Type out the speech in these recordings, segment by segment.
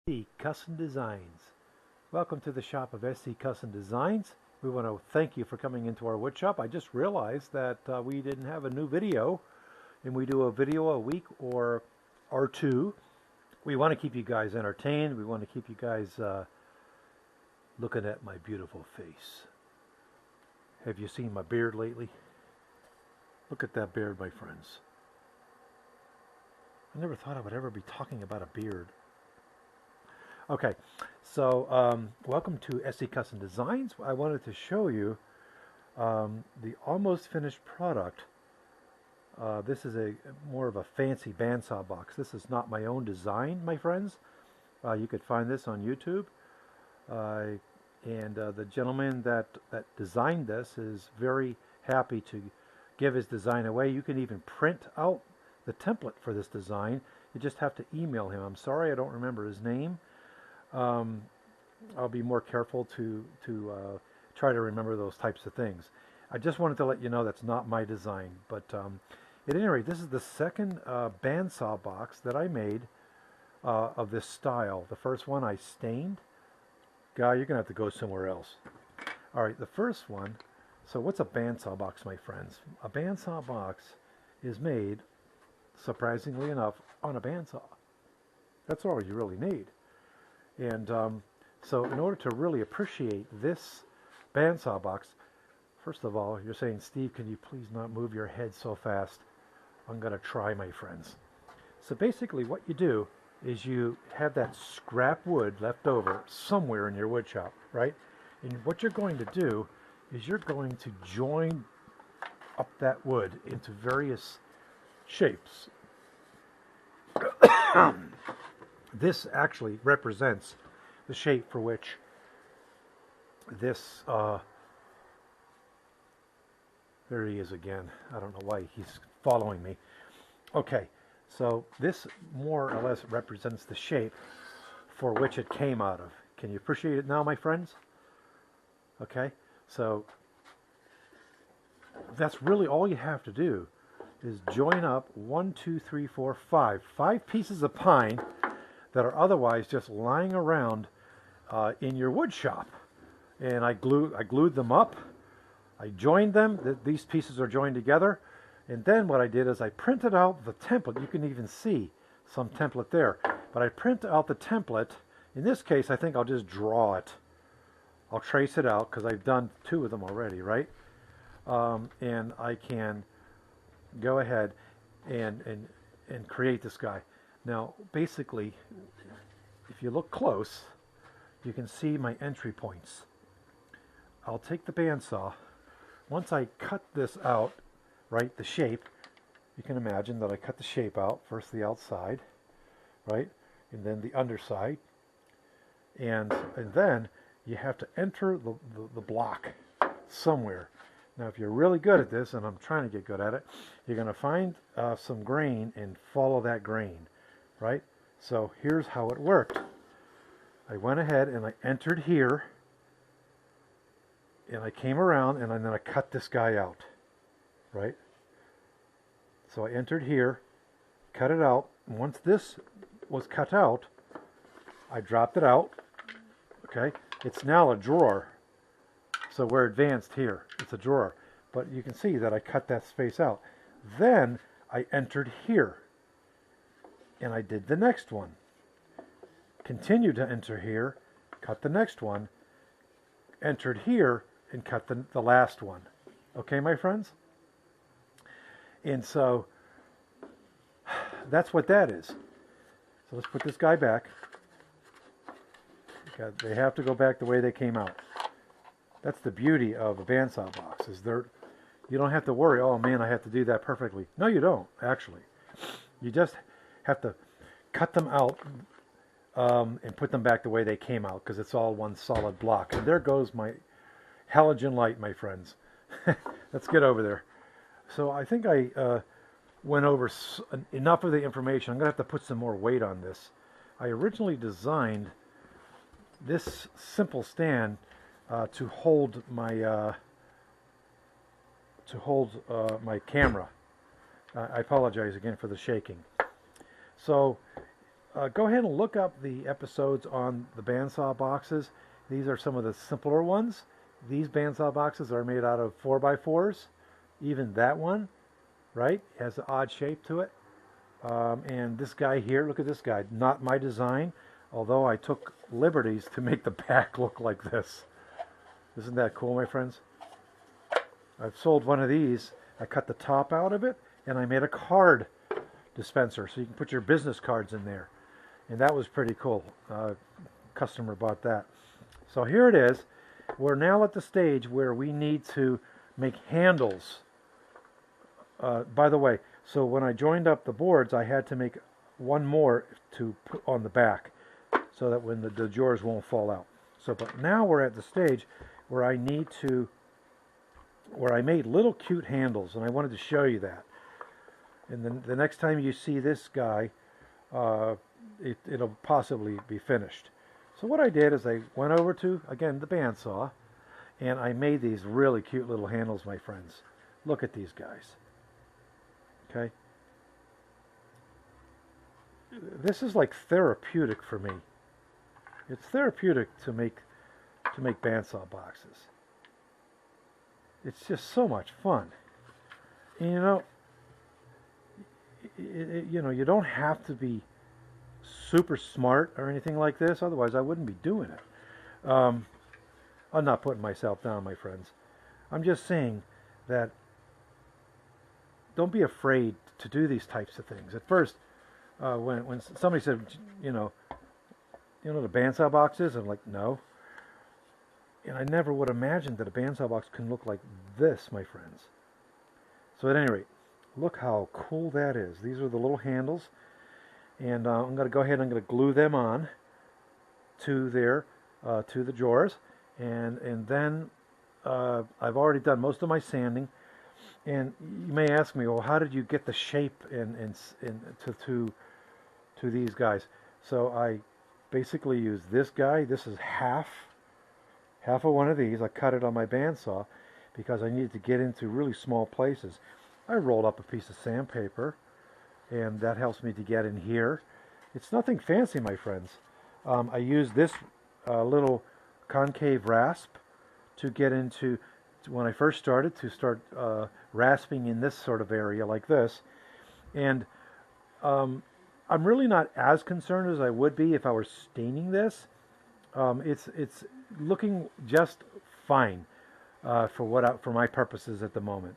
SC Custom Designs. Welcome to the shop of SC Custom Designs. We want to thank you for coming into our wood shop. I just realized that we didn't have a new video, and we do a video a week or two. We want to keep you guys entertained. We want to keep you guys looking at my beautiful face. Have you seen my beard lately? Look at that beard, my friends. I never thought I would ever be talking about a beard. Okay, so welcome to SC Custom Designs. I wanted to show you the almost finished product. This is more of a fancy bandsaw box. This is not my own design, my friends. You could find this on YouTube. And the gentleman that designed this is very happy to give his design away. You can even print out the template for this design. You just have to email him. I'm sorry I don't remember his name. I'll be more careful to try to remember those types of things. I just wanted to let you know that's not my design. But at any rate, this is the second bandsaw box that I made of this style. The first one I stained. Guy, you're going to have to go somewhere else. All right, the first one. So what's a bandsaw box, my friends? A bandsaw box is made, surprisingly enough, on a bandsaw. That's all you really need. And so in order to really appreciate this bandsaw box, first of all, you're saying, Steve, can you please not move your head so fast? I'm going to try, my friends. So basically what you do is you have that scrap wood left over somewhere in your wood shop, right? And what you're going to do is you're going to join up that wood into various shapes. This actually represents the shape for which this, there he is again. I don't know why he's following me. Okay, so this more or less represents the shape for which it came out of. Can you appreciate it now, my friends? Okay, so that's really all you have to do is join up 1, 2, 3, 4, 5 pieces of pine that are otherwise just lying around in your wood shop. And I glued them up. I joined them. These pieces are joined together. And then what I did is I printed out the template. You can even see some template there. But I print out the template. In this case, I think I'll just draw it. I'll trace it out because I've done 2 of them already, right? And I can go ahead and create this guy. Now, basically, if you look close, you can see my entry points. I'll take the bandsaw. Once I cut this out, right, the shape, you can imagine that I cut the shape out. First the outside, right, and then the underside. And then you have to enter the block somewhere. Now, if you're really good at this, and I'm trying to get good at it, you're going to find some grain and follow that grain, right? So here's how it worked. I went ahead and I entered here, and I came around, and then I cut this guy out, right? So I entered here, cut it out, and once this was cut out, I dropped it out, okay? It's now a drawer. So we're advanced here. It's a drawer. But you can see that I cut that space out. Then I entered here. And I did the next one. Continued to enter here. Cut the next one. Entered here and cut the last one. Okay, my friends? And so that's what that is. So let's put this guy back. Okay, they have to go back the way they came out. That's the beauty of a bandsaw box, is you don't have to worry, oh man, I have to do that perfectly. No, you don't, actually. You just have to cut them out and put them back the way they came out, because it's all one solid block. And there goes my halogen light, my friends. Let's get over there. So I think I went over enough of the information. I'm going to have to put some more weight on this. I originally designed this simple stand to hold my camera. I apologize again for the shaking. So go ahead and look up the episodes on the bandsaw boxes. These are some of the simpler ones. These bandsaw boxes are made out of 4x4s. Even that one, right, has an odd shape to it. And this guy here, look at this guy. Not my design, although I took liberties to make the back look like this. Isn't that cool, my friends? I've sold one of these. I cut the top out of it, and I made a card dispenser, so you can put your business cards in there. And that was pretty cool. Customer bought that. So here it is. We're now at the stage where we need to make handles. By the way, so when I joined up the boards, I had to make one more to put on the back so that when the drawers won't fall out. So, but now we're at the stage where I need to, where I made little cute handles, and I wanted to show you that. And then the next time you see this guy, it'll possibly be finished. So what I did is I went over to, again, the bandsaw, and I made these really cute little handles, my friends. Look at these guys. Okay? This is like therapeutic for me. It's therapeutic to make bandsaw boxes. It's just so much fun. And, you don't have to be super smart or anything like this, otherwise I wouldn't be doing it. I'm not putting myself down, my friends. I'm just saying that don't be afraid to do these types of things. At first, when somebody said, you know the bandsaw box is? I'm like, no. And I never would imagine that a bandsaw box can look like this, my friends. So at any rate, look how cool that is. These are the little handles. And I'm going to go ahead and I'm going to glue them on to there, to the drawers. And then I've already done most of my sanding. And you may ask me, well, how did you get the shape to these guys? So I basically use this guy. This is half of one of these. I cut it on my bandsaw because I needed to get into really small places. I rolled up a piece of sandpaper, and that helps me to get in here. It's nothing fancy, my friends. I use this little concave rasp to get into, when I first started, to start rasping in this sort of area like this. And I'm really not as concerned as I would be if I were staining this. It's looking just fine for my purposes at the moment.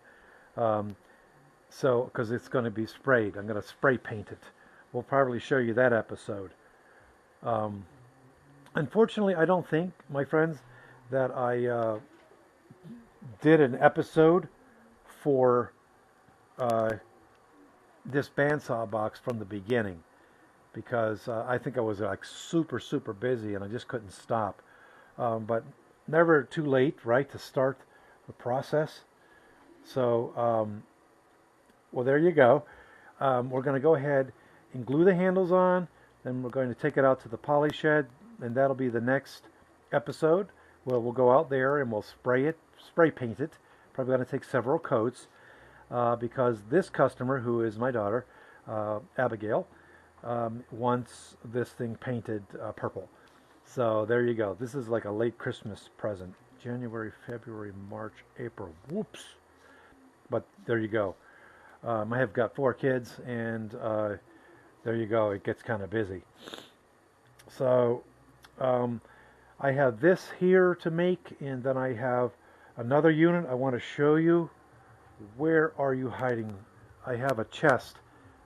So, because it's going to be sprayed, I'm going to spray paint it. We'll probably show you that episode. Unfortunately, I don't think, my friends, that I did an episode for this bandsaw box from the beginning, because I think I was like super busy and I just couldn't stop. But never too late, right, to start the process. So, well, there you go. We're going to go ahead and glue the handles on. Then we're going to take it out to the poly shed, and that'll be the next episode. Well, we'll go out there and we'll spray paint it. Probably going to take several coats because this customer, who is my daughter, Abigail, wants this thing painted purple. So there you go. This is like a late Christmas present. January, February, March, April. Whoops. But there you go. I have got 4 kids, and there you go. It gets kind of busy. So I have this here to make, and then I have another unit I want to show you. Where are you hiding? I have a chest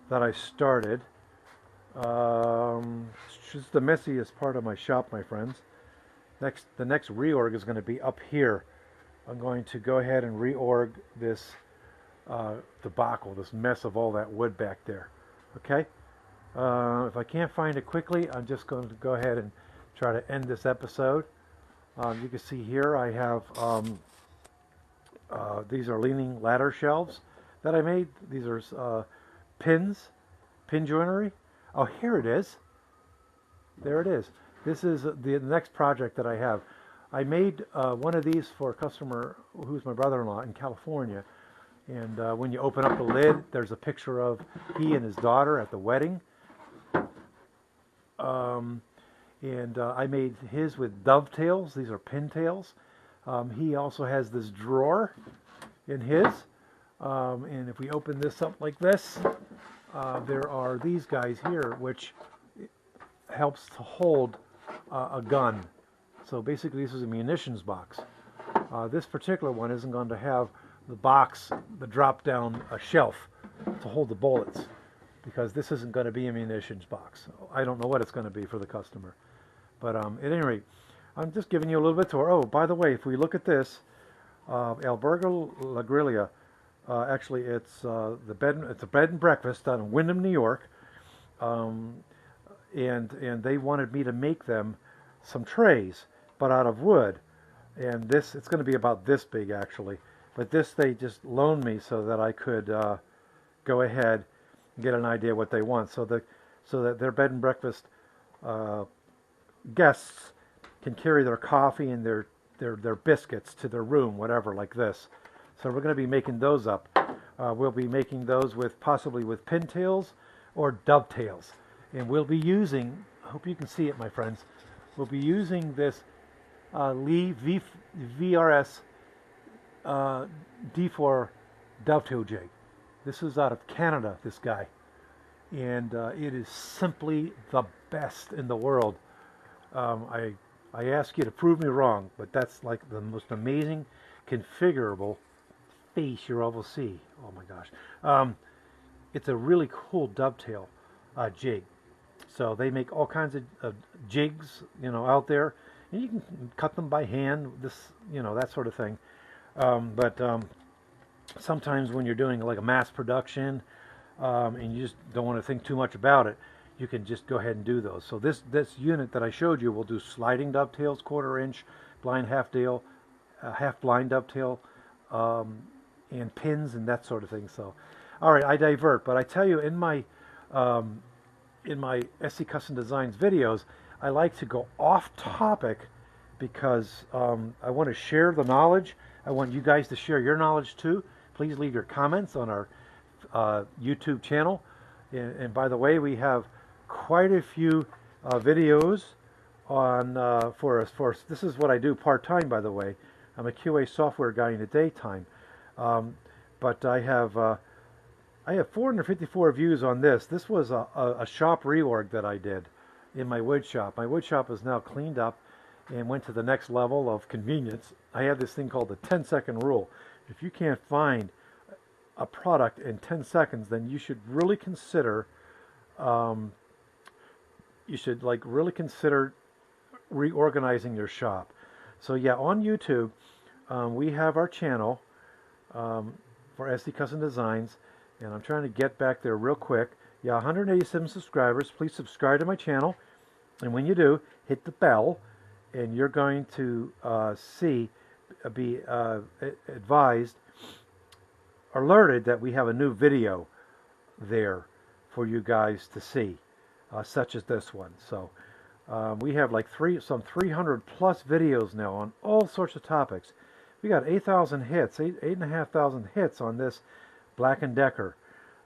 that I started. It's just the messiest part of my shop, my friends. The next reorg is going to be up here. I'm going to go ahead and reorg this debacle, this mess of all that wood back there. Okay? If I can't find it quickly, I'm just going to go ahead and try to end this episode. You can see here I have these are leaning ladder shelves that I made. These are pin joinery. Oh, here it is. There it is. This is the next project that I have. I made one of these for a customer who's my brother-in-law in California. And when you open up the lid, there's a picture of he and his daughter at the wedding. And I made his with dovetails. These are pintails. He also has this drawer in his. And if we open this up like this, there are these guys here, which helps to hold a gun. So basically this is a munitions box. This particular one isn't going to have the box, the drop down shelf to hold the bullets, because this isn't going to be a munitions box. I don't know what it's going to be for the customer. But at any rate, I'm just giving you a little bit tour. Oh, by the way, if we look at this, Albergo La Grilla, actually it's a bed and breakfast down in Windham, New York, and they wanted me to make them some trays, but out of wood. And this, it's going to be about this big actually, but this they just loaned me so that I could go ahead and get an idea what they want, so that their bed and breakfast guests can carry their coffee and their biscuits to their room, whatever, like this. So we're going to be making those up. We'll be making those with possibly with pintails or dovetails, and we'll be using, I hope you can see it, my friends, we'll be using this Lee VRS D4 dovetail jig. This is out of Canada, this guy, and it is simply the best in the world. I ask you to prove me wrong, but that's like the most amazing configurable face you'll ever see. Oh my gosh. It's a really cool dovetail jig. So they make all kinds of jigs, you know, out there, and you can cut them by hand, this, you know, that sort of thing. But sometimes when you're doing like a mass production, and you just don't want to think too much about it, you can just go ahead and do those. So this unit that I showed you will do sliding dovetails, 1/4 inch, blind half deal, half blind dovetail, and pins and that sort of thing. So, all right, I divert, but I tell you, in my SC Custom Designs videos, I like to go off topic because I want to share the knowledge. I want you guys to share your knowledge too. Please leave your comments on our YouTube channel. And by the way, we have quite a few videos on for us. This is what I do part-time, by the way. I'm a QA software guy in the daytime, but I have 454 views on this. This was a shop reorg that I did in my wood shop. My wood shop is now cleaned up and went to the next level of convenience. I have this thing called the 10-second rule. If you can't find a product in 10 seconds, then you should really consider reorganizing your shop. So yeah, on YouTube, we have our channel for SD Custom Designs, and I'm trying to get back there real quick. Yeah, 187 subscribers. Please subscribe to my channel, and when you do, hit the bell, and you're going to be advised, alerted that we have a new video there for you guys to see, such as this one. So we have like some 300 plus videos now on all sorts of topics. We got 8,000 hits, 8,500 hits on this Black & Decker.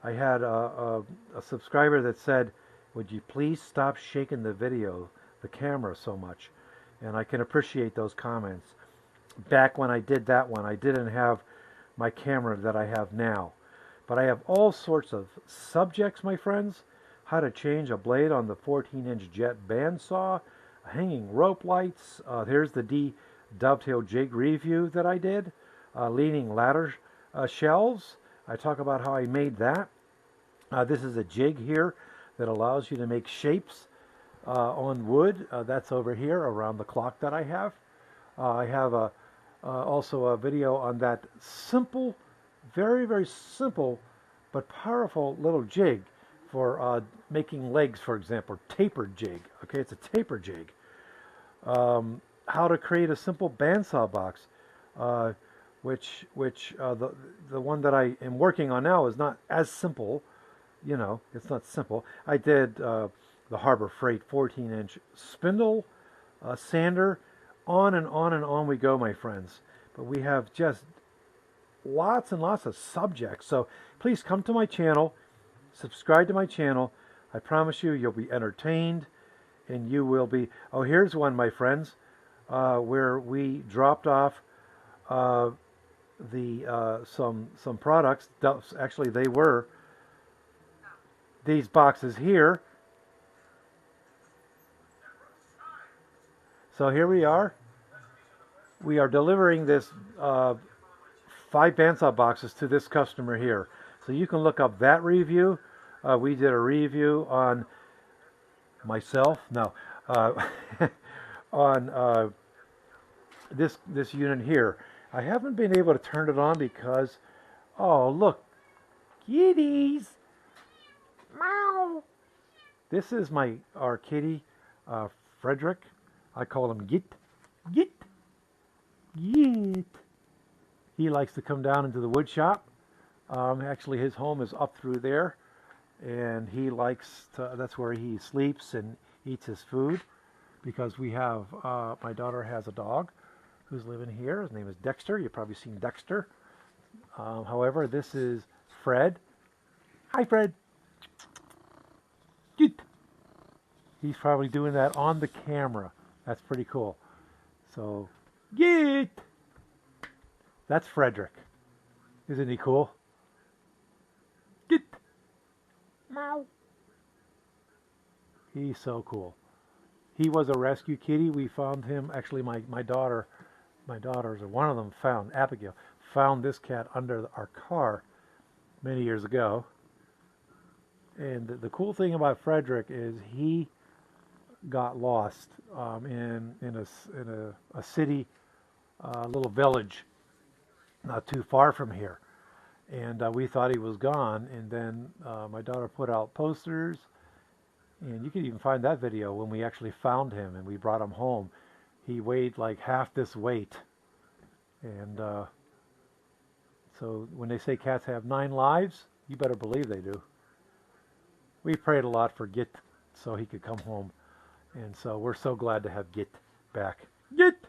I had a subscriber that said, would you please stop shaking the camera so much? And I can appreciate those comments. Back when I did that one, I didn't have my camera that I have now. But I have all sorts of subjects, my friends. How to change a blade on the 14-inch jet bandsaw, hanging rope lights. Here's the D dovetail jig review that I did. Leaning ladder shelves. I talk about how I made that. This is a jig here that allows you to make shapes on wood. That's over here around the clock that I have. I have also a video on that simple, very, very simple but powerful little jig for making legs, for example, tapered jig. Okay, it's a taper jig. How to create a simple bandsaw box, which the one that I am working on now is not as simple. You know, it's not simple. I did the Harbor Freight 14-inch spindle sander. On and on and on we go, my friends. But we have just lots and lots of subjects. So please come to my channel, subscribe to my channel. I promise you, you'll be entertained, and you will be. Oh, here's one, my friends, where we dropped off some products. Actually, they were these boxes here. So here we are. We are delivering this 5 bandsaw boxes to this customer here. So you can look up that review. We did a review on myself. No, on this unit here. I haven't been able to turn it on because, oh look, kitties, meow. This is our kitty, Frederick. I call him Git. Git. Git. He likes to come down into the wood shop. Actually, his home is up through there, and he likes to, that's where he sleeps and eats his food, because we have, my daughter has a dog who's living here. His name is Dexter. You've probably seen Dexter. However, this is Fred. Hi, Fred. Git. He's probably doing that on the camera. That's pretty cool. So, Git. That's Frederick. Isn't he cool? Git. Meow. He's so cool. He was a rescue kitty. We found him. Actually, my daughters, or one of them found, Abigail, found this cat under our car many years ago. And the cool thing about Frederick is he got lost in a city, little village not too far from here, and we thought he was gone. And then my daughter put out posters, and you can even find that video when we actually found him and we brought him home. He weighed like half this weight, and so when they say cats have 9 lives, you better believe they do. We prayed a lot for Git so he could come home. And so we're so glad to have Git back. Git!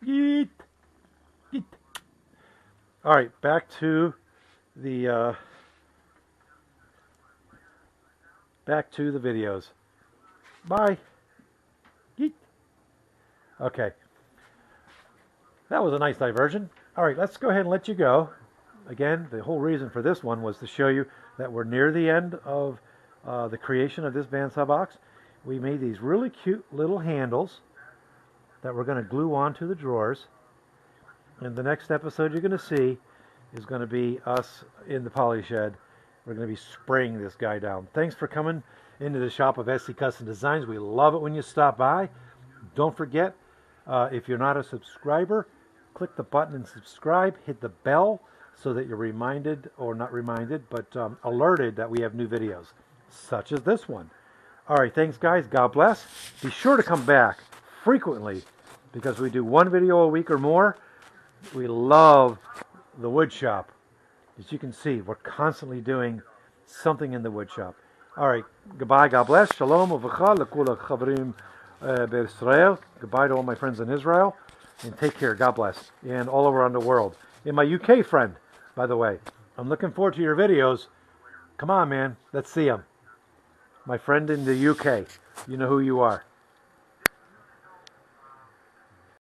Git! Git! All right, back to the videos. Bye. Git! Okay. That was a nice diversion. All right, let's go ahead and let you go. Again, the whole reason for this one was to show you that we're near the end of the creation of this bandsaw box. We made these really cute little handles that we're going to glue onto the drawers. And the next episode you're going to see is going to be us in the poly shed. We're going to be spraying this guy down. Thanks for coming into the shop of SC Custom Designs. We love it when you stop by. Don't forget, if you're not a subscriber, click the button and subscribe. Hit the bell so that you're reminded, or not reminded, but alerted that we have new videos, such as this one. All right, thanks, guys. God bless. Be sure to come back frequently, because we do 1 video a week or more. We love the wood shop. As you can see, we're constantly doing something in the wood shop. All right, goodbye. God bless. Shalom uvracha lekul chavrim be'Israel. Goodbye to all my friends in Israel, and take care. God bless. And all around the world. And my UK friend, by the way, I'm looking forward to your videos. Come on, man. Let's see them. My friend in the UK, you know who you are.